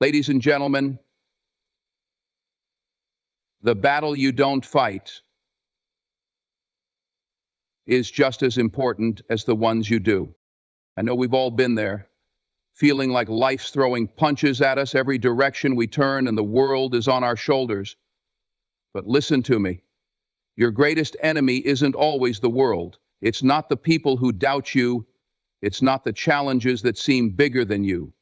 Ladies and gentlemen, the battle you don't fight is just as important as the ones you do. I know we've all been there, feeling like life's throwing punches at us every direction we turn and the world is on our shoulders. But listen to me. Your greatest enemy isn't always the world. It's not the people who doubt you. It's not the challenges that seem bigger than you.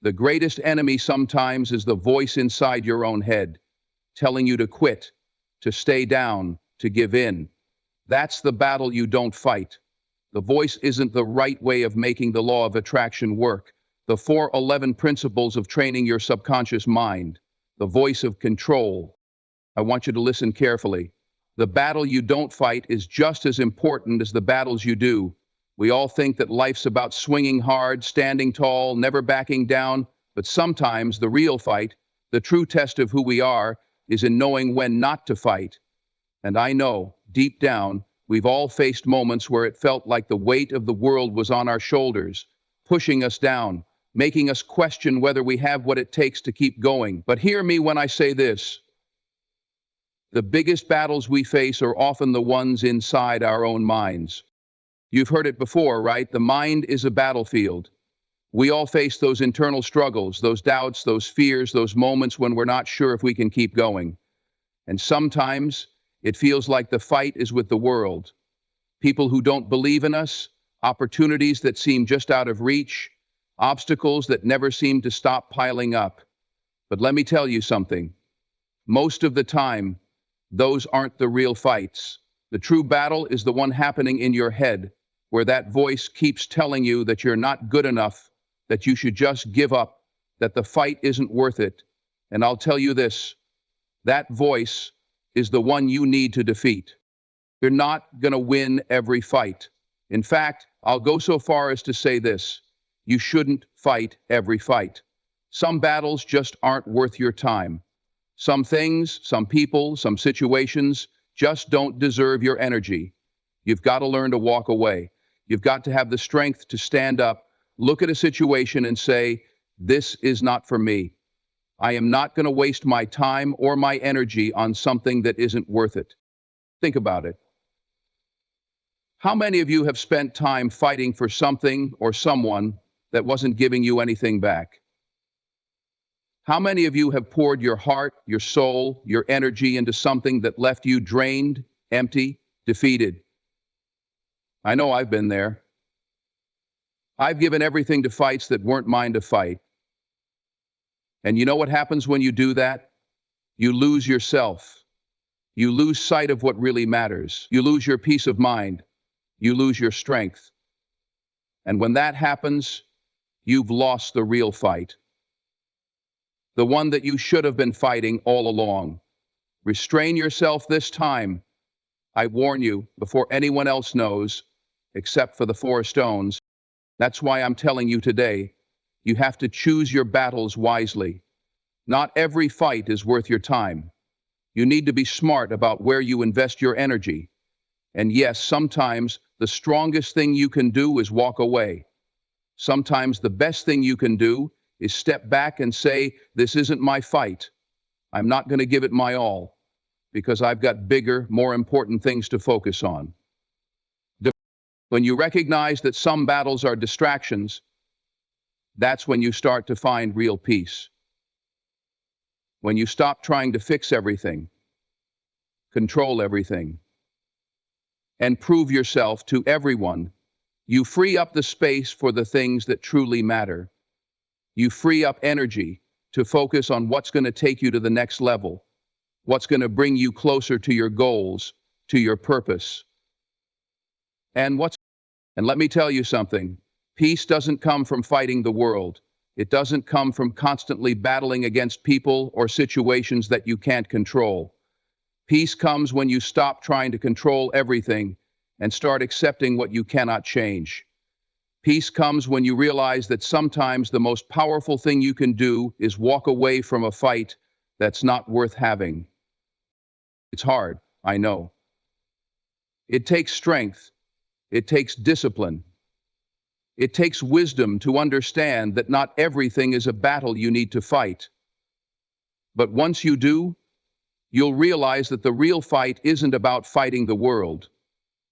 The greatest enemy sometimes is the voice inside your own head, telling you to quit, to stay down, to give in. That's the battle you don't fight. The voice isn't the right way of making the law of attraction work. The 411 principles of training your subconscious mind. The voice of control. I want you to listen carefully. The battle you don't fight is just as important as the battles you do. We all think that life's about swinging hard, standing tall, never backing down, but sometimes the real fight, the true test of who we are, is in knowing when not to fight. And I know, deep down, we've all faced moments where it felt like the weight of the world was on our shoulders, pushing us down, making us question whether we have what it takes to keep going. But hear me when I say this. The biggest battles we face are often the ones inside our own minds. You've heard it before, right? The mind is a battlefield. We all face those internal struggles, those doubts, those fears, those moments when we're not sure if we can keep going. And sometimes it feels like the fight is with the world. People who don't believe in us, opportunities that seem just out of reach, obstacles that never seem to stop piling up. But let me tell you something. Most of the time, those aren't the real fights. The true battle is the one happening in your head, where that voice keeps telling you that you're not good enough, that you should just give up, that the fight isn't worth it. And I'll tell you this, that voice is the one you need to defeat. You're not going to win every fight. In fact, I'll go so far as to say this, you shouldn't fight every fight. Some battles just aren't worth your time. Some things, some people, some situations just don't deserve your energy. You've got to learn to walk away. You've got to have the strength to stand up, look at a situation and say, this is not for me. I am not going to waste my time or my energy on something that isn't worth it. Think about it. How many of you have spent time fighting for something or someone that wasn't giving you anything back? How many of you have poured your heart, your soul, your energy into something that left you drained, empty, defeated? I know I've been there. I've given everything to fights that weren't mine to fight. And you know what happens when you do that? You lose yourself. You lose sight of what really matters. You lose your peace of mind. You lose your strength. And when that happens, you've lost the real fight. The one that you should have been fighting all along. Restrain yourself this time. I warn you, before anyone else knows, except for the 4 stones. That's why I'm telling you today, you have to choose your battles wisely. Not every fight is worth your time. You need to be smart about where you invest your energy. And yes, sometimes the strongest thing you can do is walk away. Sometimes the best thing you can do is step back and say, this isn't my fight. I'm not going to give it my all, because I've got bigger, more important things to focus on. When you recognize that some battles are distractions, that's when you start to find real peace. When you stop trying to fix everything, control everything, and prove yourself to everyone, you free up the space for the things that truly matter. You free up energy to focus on what's going to take you to the next level, what's going to bring you closer to your goals, to your purpose. And let me tell you something, peace doesn't come from fighting the world. It doesn't come from constantly battling against people or situations that you can't control. Peace comes when you stop trying to control everything and start accepting what you cannot change. Peace comes when you realize that sometimes the most powerful thing you can do is walk away from a fight that's not worth having. It's hard, I know. It takes strength. It takes discipline. It takes wisdom to understand that not everything is a battle you need to fight. But once you do, you'll realize that the real fight isn't about fighting the world.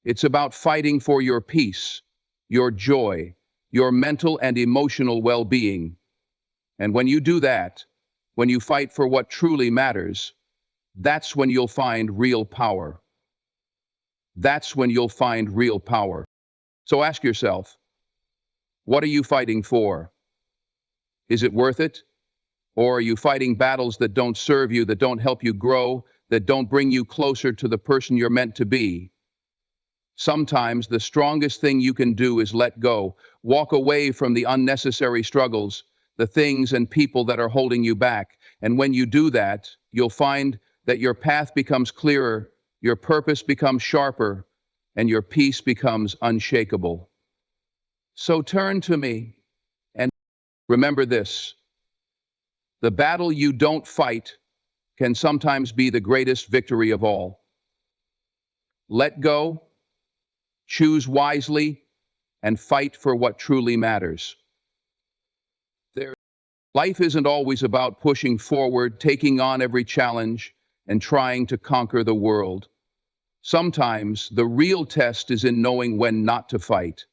It's about fighting for your peace, your joy, your mental and emotional well-being. And when you do that, when you fight for what truly matters, that's when you'll find real power. That's when you'll find real power. So ask yourself, what are you fighting for? Is it worth it? Or are you fighting battles that don't serve you, that don't help you grow, that don't bring you closer to the person you're meant to be? Sometimes the strongest thing you can do is let go, walk away from the unnecessary struggles, the things and people that are holding you back. And when you do that, you'll find that your path becomes clearer, your purpose becomes sharper, and your peace becomes unshakable. So turn to me and remember this. The battle you don't fight can sometimes be the greatest victory of all. Let go, choose wisely, and fight for what truly matters. Life isn't always about pushing forward, taking on every challenge, and trying to conquer the world. Sometimes the real test is in knowing when not to fight.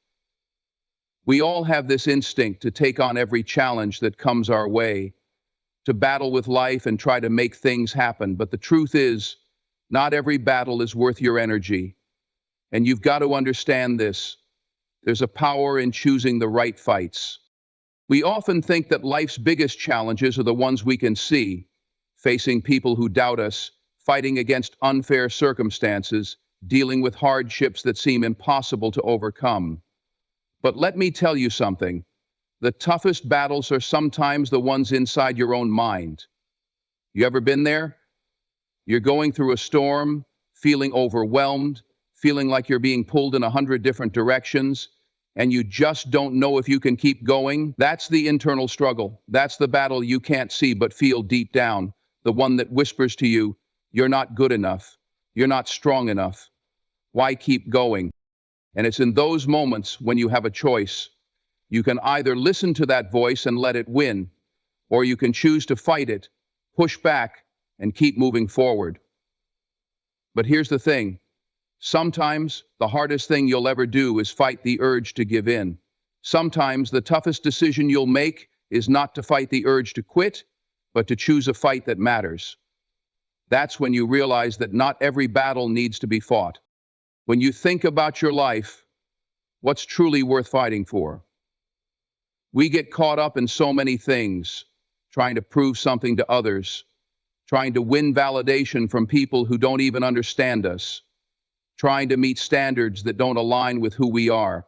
We all have this instinct to take on every challenge that comes our way, to battle with life and try to make things happen. But the truth is, not every battle is worth your energy. And you've got to understand this. There's a power in choosing the right fights. We often think that life's biggest challenges are the ones we can see, facing people who doubt us, fighting against unfair circumstances, dealing with hardships that seem impossible to overcome. But let me tell you something. The toughest battles are sometimes the ones inside your own mind. You ever been there? You're going through a storm, feeling overwhelmed, feeling like you're being pulled in 100 different directions, and you just don't know if you can keep going. That's the internal struggle. That's the battle you can't see but feel deep down, the one that whispers to you, you're not good enough, you're not strong enough. Why keep going? And it's in those moments when you have a choice. You can either listen to that voice and let it win, or you can choose to fight it, push back, and keep moving forward. But here's the thing. Sometimes the hardest thing you'll ever do is fight the urge to give in. Sometimes the toughest decision you'll make is not to fight the urge to quit, but to choose a fight that matters. That's when you realize that not every battle needs to be fought. When you think about your life, what's truly worth fighting for? We get caught up in so many things, trying to prove something to others, trying to win validation from people who don't even understand us, trying to meet standards that don't align with who we are.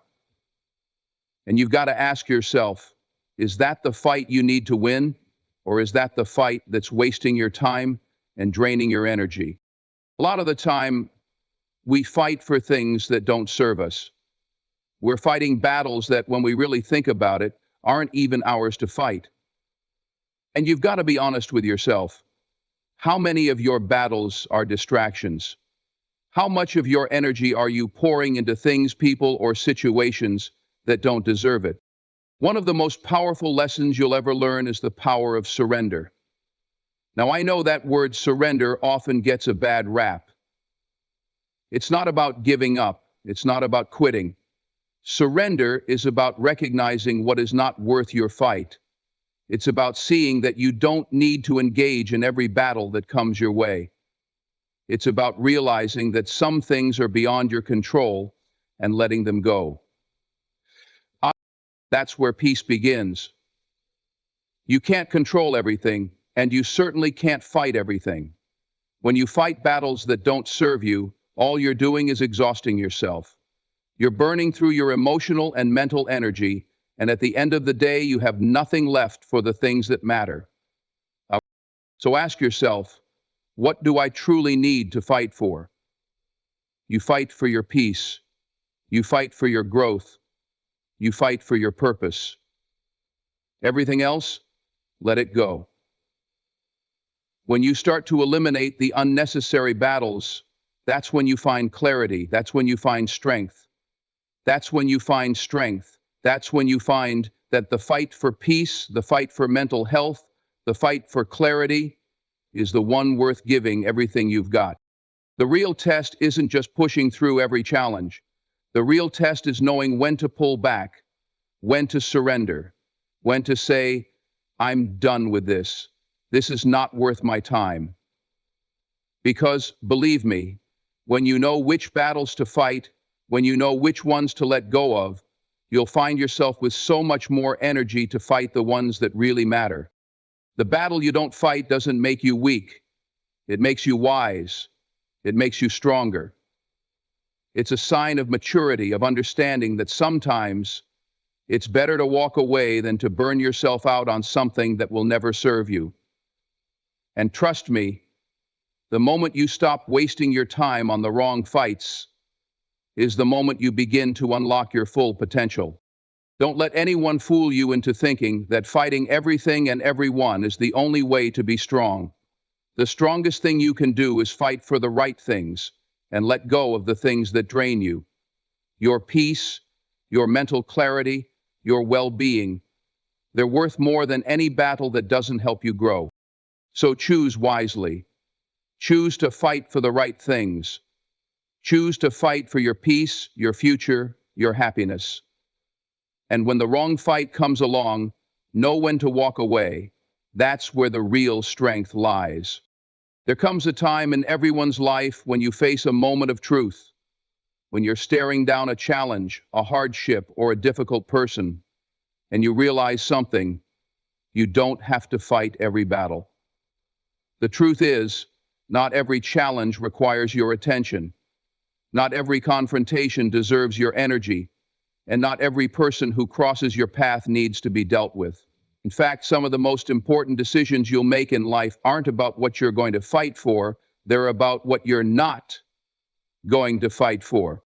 And you've got to ask yourself, is that the fight you need to win? Or is that the fight that's wasting your time and draining your energy? A lot of the time, we fight for things that don't serve us. We're fighting battles that, when we really think about it, aren't even ours to fight. And you've got to be honest with yourself. How many of your battles are distractions? How much of your energy are you pouring into things, people, or situations that don't deserve it? One of the most powerful lessons you'll ever learn is the power of surrender. Now, I know that word surrender often gets a bad rap. It's not about giving up. It's not about quitting. Surrender is about recognizing what is not worth your fight. It's about seeing that you don't need to engage in every battle that comes your way. It's about realizing that some things are beyond your control and letting them go. That's where peace begins. You can't control everything, and you certainly can't fight everything. When you fight battles that don't serve you, all you're doing is exhausting yourself. You're burning through your emotional and mental energy, and at the end of the day, you have nothing left for the things that matter. So ask yourself, what do I truly need to fight for? You fight for your peace. You fight for your growth. You fight for your purpose. Everything else, let it go. When you start to eliminate the unnecessary battles, that's when you find clarity. That's when you find strength. That's when you find strength That's when you find that the fight for peace, the fight for mental health, the fight for clarity is the one worth giving everything you've got. The real test isn't just pushing through every challenge. The real test is knowing when to pull back, when to surrender, when to say, I'm done with this. This is not worth my time. Because, believe me, when you know which battles to fight, when you know which ones to let go of, you'll find yourself with so much more energy to fight the ones that really matter. The battle you don't fight doesn't make you weak. It makes you wise. It makes you stronger. It's a sign of maturity, of understanding that sometimes it's better to walk away than to burn yourself out on something that will never serve you. And trust me, the moment you stop wasting your time on the wrong fights is the moment you begin to unlock your full potential. Don't let anyone fool you into thinking that fighting everything and everyone is the only way to be strong. The strongest thing you can do is fight for the right things and let go of the things that drain you. Your peace, your mental clarity, your well-being, they're worth more than any battle that doesn't help you grow. So choose wisely. Choose to fight for the right things. Choose to fight for your peace, your future, your happiness. And when the wrong fight comes along, know when to walk away. That's where the real strength lies. There comes a time in everyone's life when you face a moment of truth, when you're staring down a challenge, a hardship, or a difficult person, and you realize something: you don't have to fight every battle. The truth is, not every challenge requires your attention. Not every confrontation deserves your energy, and not every person who crosses your path needs to be dealt with. In fact, some of the most important decisions you'll make in life aren't about what you're going to fight for, they're about what you're not going to fight for.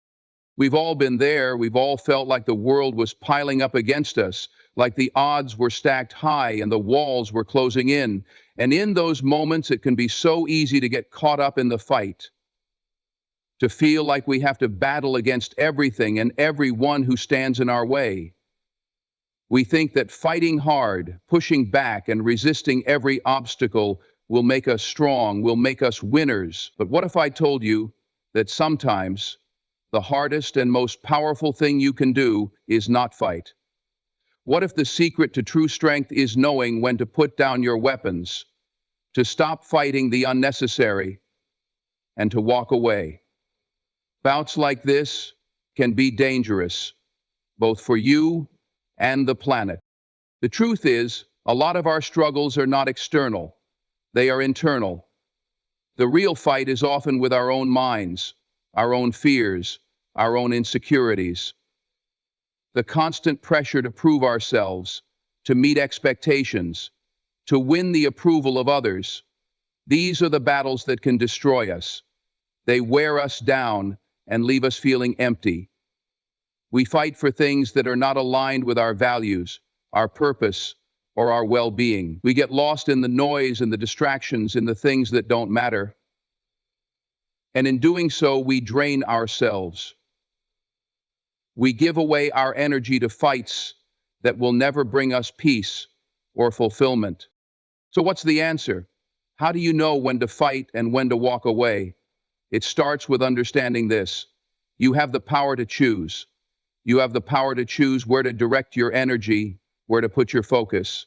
We've all been there. We've all felt like the world was piling up against us, like the odds were stacked high and the walls were closing in. And in those moments, it can be so easy to get caught up in the fight, to feel like we have to battle against everything and everyone who stands in our way. We think that fighting hard, pushing back, and resisting every obstacle will make us strong, will make us winners. But what if I told you that sometimes the hardest and most powerful thing you can do is not fight? What if the secret to true strength is knowing when to put down your weapons, to stop fighting the unnecessary, and to walk away? Bouts like this can be dangerous, both for you and the planet. The truth is, a lot of our struggles are not external, they are internal. The real fight is often with our own minds, our own fears, our own insecurities. The constant pressure to prove ourselves, to meet expectations, to win the approval of others. These are the battles that can destroy us. They wear us down and leave us feeling empty. We fight for things that are not aligned with our values, our purpose, or our well-being. We get lost in the noise and the distractions, in the things that don't matter. And in doing so, we drain ourselves. We give away our energy to fights that will never bring us peace or fulfillment. So what's the answer? How do you know when to fight and when to walk away? It starts with understanding this: you have the power to choose. You have the power to choose where to direct your energy, where to put your focus.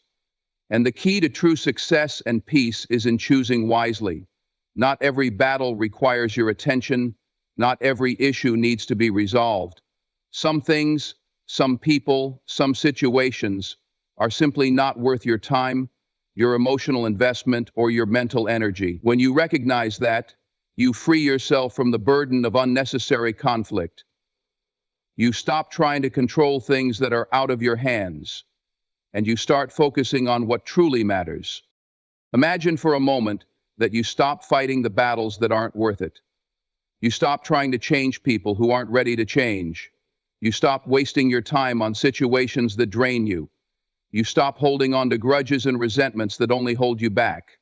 And the key to true success and peace is in choosing wisely. Not every battle requires your attention. Not every issue needs to be resolved. Some things, some people, some situations are simply not worth your time, your emotional investment, or your mental energy. When you recognize that, you free yourself from the burden of unnecessary conflict. You stop trying to control things that are out of your hands, and you start focusing on what truly matters. Imagine for a moment that you stop fighting the battles that aren't worth it. You stop trying to change people who aren't ready to change. You stop wasting your time on situations that drain you. You stop holding on to grudges and resentments that only hold you back.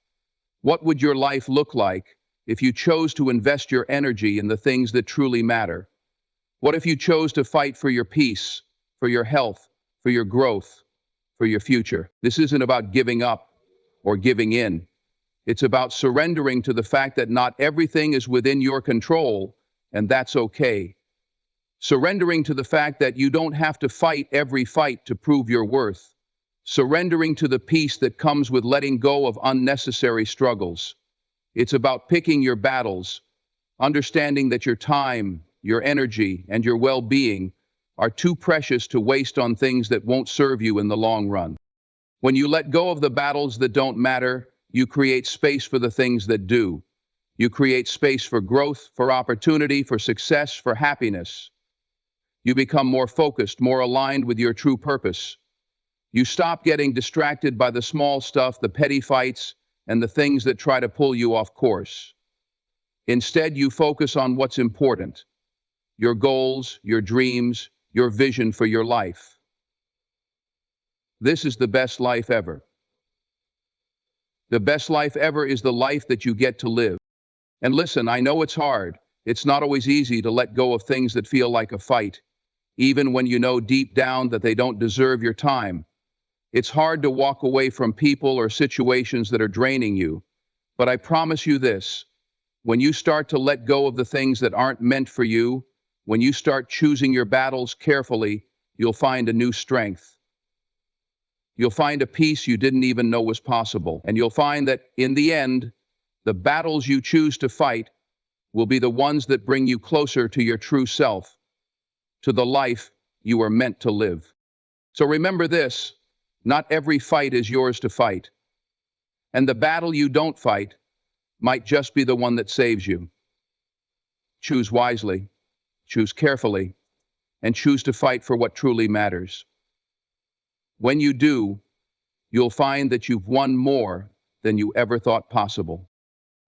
What would your life look like if you chose to invest your energy in the things that truly matter? What if you chose to fight for your peace, for your health, for your growth, for your future. This isn't about giving up or giving in. It's about surrendering to the fact that not everything is within your control, and that's okay. Surrendering to the fact that you don't have to fight every fight to prove your worth. Surrendering to the peace that comes with letting go of unnecessary struggles. It's about picking your battles, understanding that your time, your energy, and your well-being are too precious to waste on things that won't serve you in the long run. When you let go of the battles that don't matter, you create space for the things that do. You create space for growth, for opportunity, for success, for happiness. You become more focused, more aligned with your true purpose. You stop getting distracted by the small stuff, the petty fights, and the things that try to pull you off course. Instead, you focus on what's important: your goals, your dreams, your vision for your life. This is the best life ever. The best life ever is the life that you get to live. And listen, I know it's hard. It's not always easy to let go of things that feel like a fight, even when you know deep down that they don't deserve your time. It's hard to walk away from people or situations that are draining you. But I promise you this: when you start to let go of the things that aren't meant for you, when you start choosing your battles carefully, you'll find a new strength. You'll find a peace you didn't even know was possible. And you'll find that, in the end, the battles you choose to fight will be the ones that bring you closer to your true self, to the life you are meant to live. So remember this: not every fight is yours to fight. And the battle you don't fight might just be the one that saves you. Choose wisely, choose carefully, and choose to fight for what truly matters. When you do, you'll find that you've won more than you ever thought possible.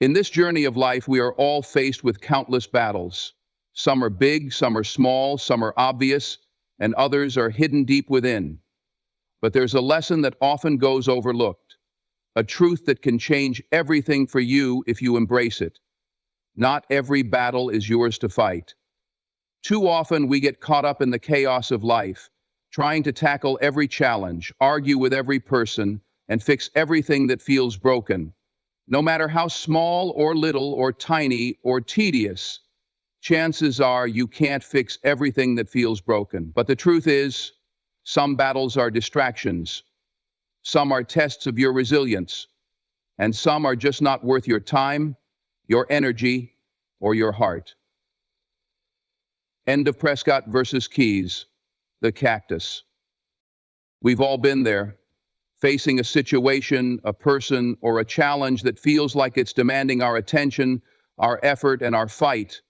In this journey of life, we are all faced with countless battles. Some are big, some are small, some are obvious, and others are hidden deep within. But there's a lesson that often goes overlooked, a truth that can change everything for you if you embrace it. Not every battle is yours to fight. Too often we get caught up in the chaos of life, trying to tackle every challenge, argue with every person, and fix everything that feels broken. No matter how small or little or tiny or tedious, chances are you can't fix everything that feels broken. But the truth is, some battles are distractions, some are tests of your resilience, and some are just not worth your time, your energy, or your heart. End of Prescott versus Keys, the cactus. We've all been there, facing a situation, a person, or a challenge that feels like it's demanding our attention, our effort, and our fight.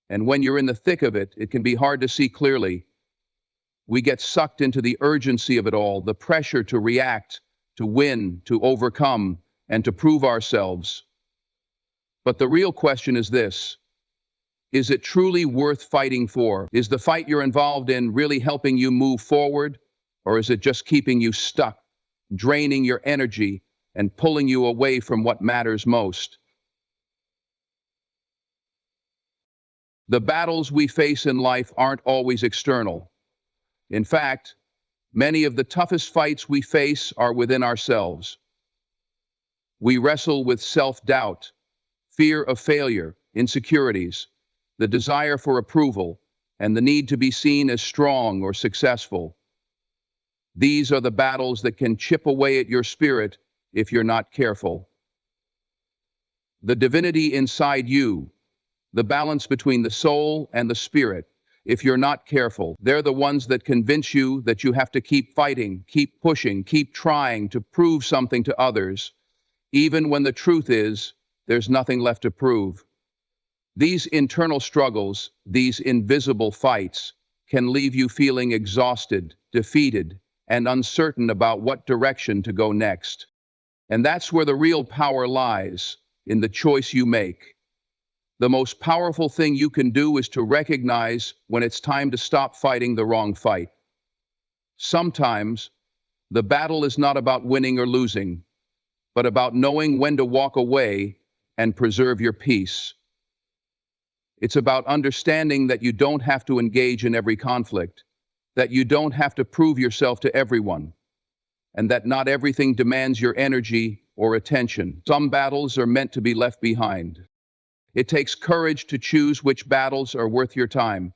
And when you're in the thick of it, it can be hard to see clearly. We get sucked into the urgency of it all, the pressure to react, to win, to overcome, and to prove ourselves. But the real question is this: is it truly worth fighting for? Is the fight you're involved in really helping you move forward, or is it just keeping you stuck, draining your energy, and pulling you away from what matters most? The battles we face in life aren't always external. In fact, many of the toughest fights we face are within ourselves. We wrestle with self-doubt, fear of failure, insecurities, the desire for approval, and the need to be seen as strong or successful. These are the battles that can chip away at your spirit if you're not careful. The divinity inside you, the balance between the soul and the spirit, if you're not careful, they're the ones that convince you that you have to keep fighting, keep pushing, keep trying to prove something to others, even when the truth is, there's nothing left to prove. These internal struggles, these invisible fights, can leave you feeling exhausted, defeated, and uncertain about what direction to go next. And that's where the real power lies, in the choice you make. The most powerful thing you can do is to recognize when it's time to stop fighting the wrong fight. Sometimes, the battle is not about winning or losing, but about knowing when to walk away and preserve your peace. It's about understanding that you don't have to engage in every conflict, that you don't have to prove yourself to everyone, and that not everything demands your energy or attention. Some battles are meant to be left behind. It takes courage to choose which battles are worth your time.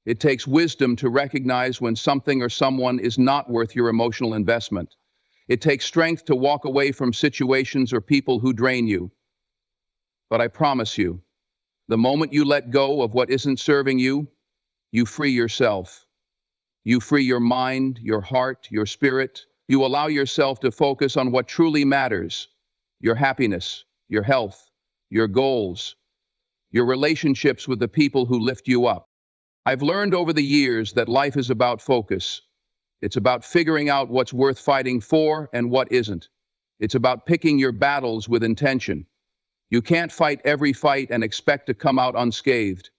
It takes wisdom to recognize when something or someone is not worth your emotional investment. It takes strength to walk away from situations or people who drain you. But I promise you, the moment you let go of what isn't serving you, you free yourself. You free your mind, your heart, your spirit. You allow yourself to focus on what truly matters: your happiness, your health, your goals, your relationships with the people who lift you up. I've learned over the years that life is about focus. It's about figuring out what's worth fighting for and what isn't. It's about picking your battles with intention. You can't fight every fight and expect to come out unscathed.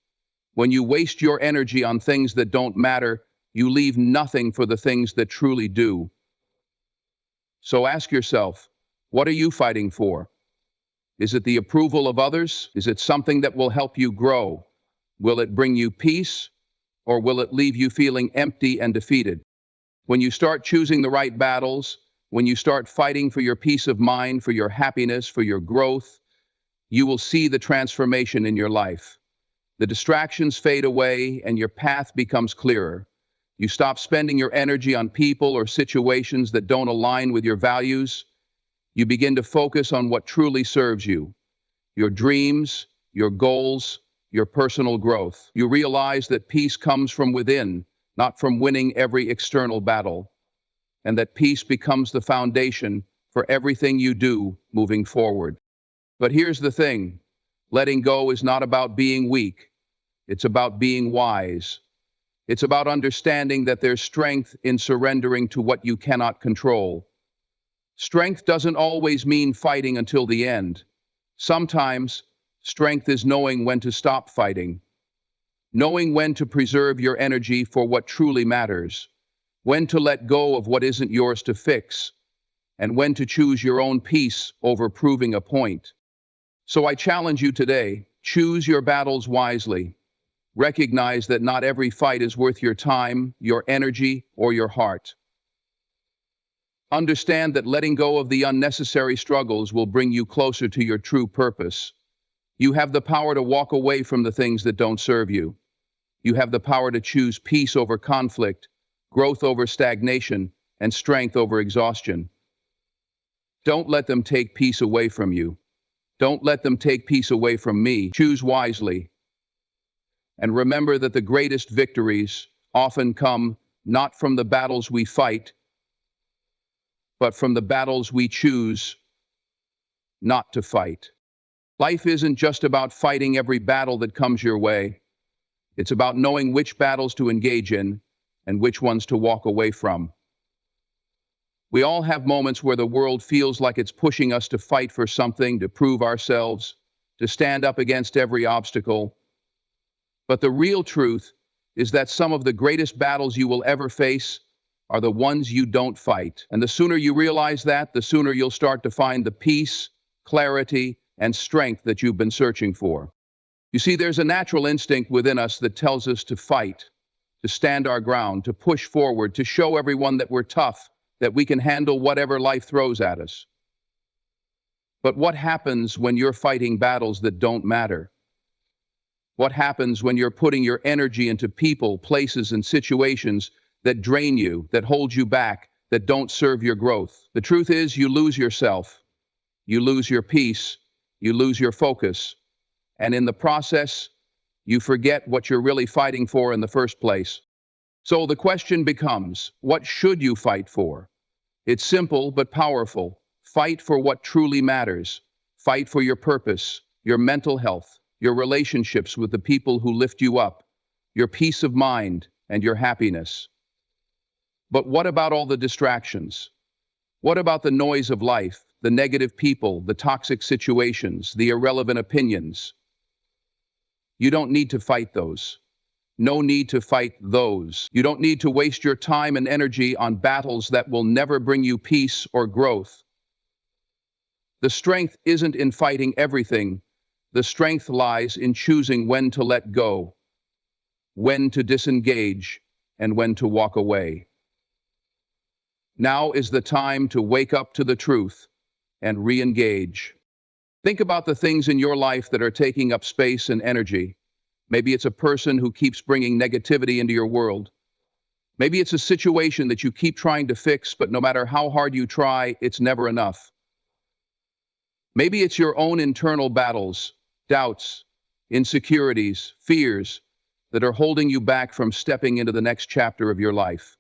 When you waste your energy on things that don't matter, you leave nothing for the things that truly do. So ask yourself, what are you fighting for? Is it the approval of others? Is it something that will help you grow? Will it bring you peace, or will it leave you feeling empty and defeated? When you start choosing the right battles, when you start fighting for your peace of mind, for your happiness, for your growth, you will see the transformation in your life. The distractions fade away and your path becomes clearer. You stop spending your energy on people or situations that don't align with your values. You begin to focus on what truly serves you: your dreams, your goals, your personal growth. You realize that peace comes from within, not from winning every external battle, and that peace becomes the foundation for everything you do moving forward. But here's the thing: letting go is not about being weak. It's about being wise. It's about understanding that there's strength in surrendering to what you cannot control. Strength doesn't always mean fighting until the end. Sometimes, strength is knowing when to stop fighting, knowing when to preserve your energy for what truly matters, when to let go of what isn't yours to fix, and when to choose your own peace over proving a point. So I challenge you today: choose your battles wisely. Recognize that not every fight is worth your time, your energy, or your heart. Understand that letting go of the unnecessary struggles will bring you closer to your true purpose. You have the power to walk away from the things that don't serve you. You have the power to choose peace over conflict, growth over stagnation, and strength over exhaustion. Don't let them take peace away from you. Don't let them take peace away from me. Choose wisely. And remember that the greatest victories often come not from the battles we fight, but from the battles we choose not to fight. Life isn't just about fighting every battle that comes your way. It's about knowing which battles to engage in and which ones to walk away from. We all have moments where the world feels like it's pushing us to fight for something, to prove ourselves, to stand up against every obstacle. But the real truth is that some of the greatest battles you will ever face are the ones you don't fight. And the sooner you realize that, the sooner you'll start to find the peace, clarity, and strength that you've been searching for. You see, there's a natural instinct within us that tells us to fight, to stand our ground, to push forward, to show everyone that we're tough, that we can handle whatever life throws at us. But what happens when you're fighting battles that don't matter? What happens when you're putting your energy into people, places, and situations that drain you, that hold you back, that don't serve your growth? The truth is, you lose yourself. You lose your peace. You lose your focus. And in the process, you forget what you're really fighting for in the first place. So the question becomes, what should you fight for? It's simple but powerful. Fight for what truly matters. Fight for your purpose, your mental health, your relationships with the people who lift you up, your peace of mind, and your happiness. But what about all the distractions? What about the noise of life, the negative people, the toxic situations, the irrelevant opinions? You don't need to fight those. No need to fight those. You don't need to waste your time and energy on battles that will never bring you peace or growth. The strength isn't in fighting everything. The strength lies in choosing when to let go, when to disengage, and when to walk away. Now is the time to wake up to the truth and re-engage. Think about the things in your life that are taking up space and energy. Maybe it's a person who keeps bringing negativity into your world. Maybe it's a situation that you keep trying to fix, but no matter how hard you try, it's never enough. Maybe it's your own internal battles, doubts, insecurities, fears that are holding you back from stepping into the next chapter of your life.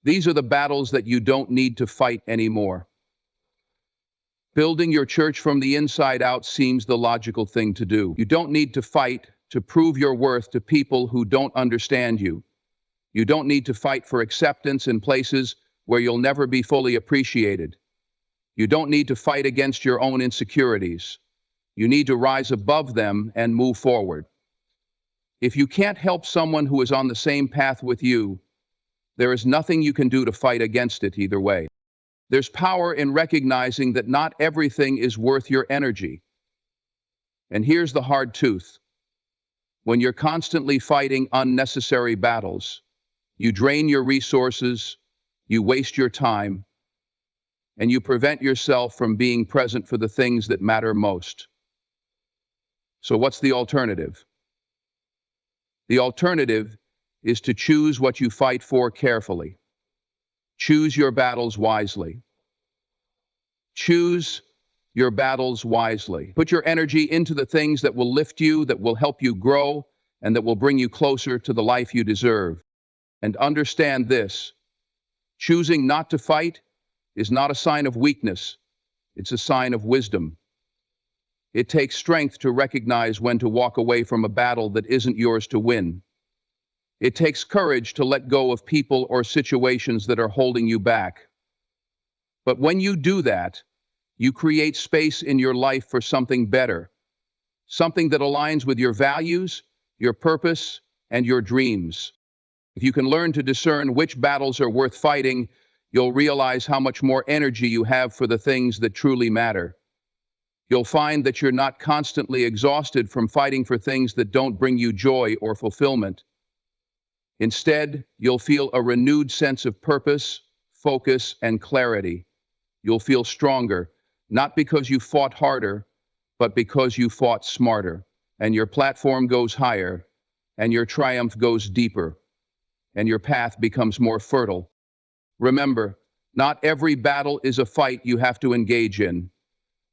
These are the battles that you don't need to fight anymore. Building your church from the inside out seems the logical thing to do. You don't need to fight to prove your worth to people who don't understand you. You don't need to fight for acceptance in places where you'll never be fully appreciated. You don't need to fight against your own insecurities. You need to rise above them and move forward. If you can't help someone who is on the same path with you, there is nothing you can do to fight against it either way. There's power in recognizing that not everything is worth your energy. And here's the hard truth. When you're constantly fighting unnecessary battles, you drain your resources, you waste your time, and you prevent yourself from being present for the things that matter most. So what's the alternative? The alternative is to choose what you fight for carefully. Choose your battles wisely. Choose your battles wisely. Put your energy into the things that will lift you, that will help you grow, and that will bring you closer to the life you deserve. And understand this: choosing not to fight is not a sign of weakness, it's a sign of wisdom. It takes strength to recognize when to walk away from a battle that isn't yours to win. It takes courage to let go of people or situations that are holding you back. But when you do that, you create space in your life for something better, something that aligns with your values, your purpose, and your dreams. If you can learn to discern which battles are worth fighting, you'll realize how much more energy you have for the things that truly matter. You'll find that you're not constantly exhausted from fighting for things that don't bring you joy or fulfillment. Instead, you'll feel a renewed sense of purpose, focus, and clarity. You'll feel stronger, not because you fought harder, but because you fought smarter. And your platform goes higher, and your triumph goes deeper, and your path becomes more fertile. Remember, not every battle is a fight you have to engage in.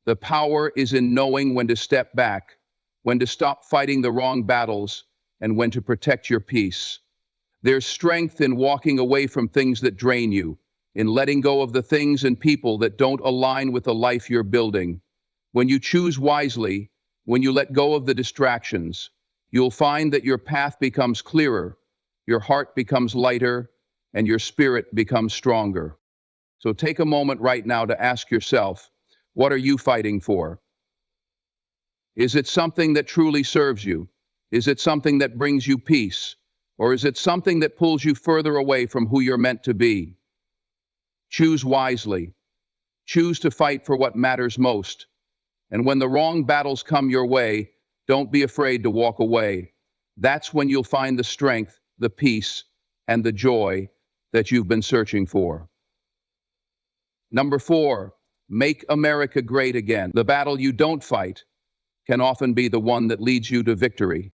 The power is in knowing when to step back, when to stop fighting the wrong battles, and when to protect your peace. There's strength in walking away from things that drain you, in letting go of the things and people that don't align with the life you're building. When you choose wisely, when you let go of the distractions, you'll find that your path becomes clearer, your heart becomes lighter, and your spirit becomes stronger. So take a moment right now to ask yourself, what are you fighting for? Is it something that truly serves you? Is it something that brings you peace? Or is it something that pulls you further away from who you're meant to be? Choose wisely. Choose to fight for what matters most. And when the wrong battles come your way, don't be afraid to walk away. That's when you'll find the strength, the peace, and the joy that you've been searching for. Number 4, make America great again. The battle you don't fight can often be the one that leads you to victory.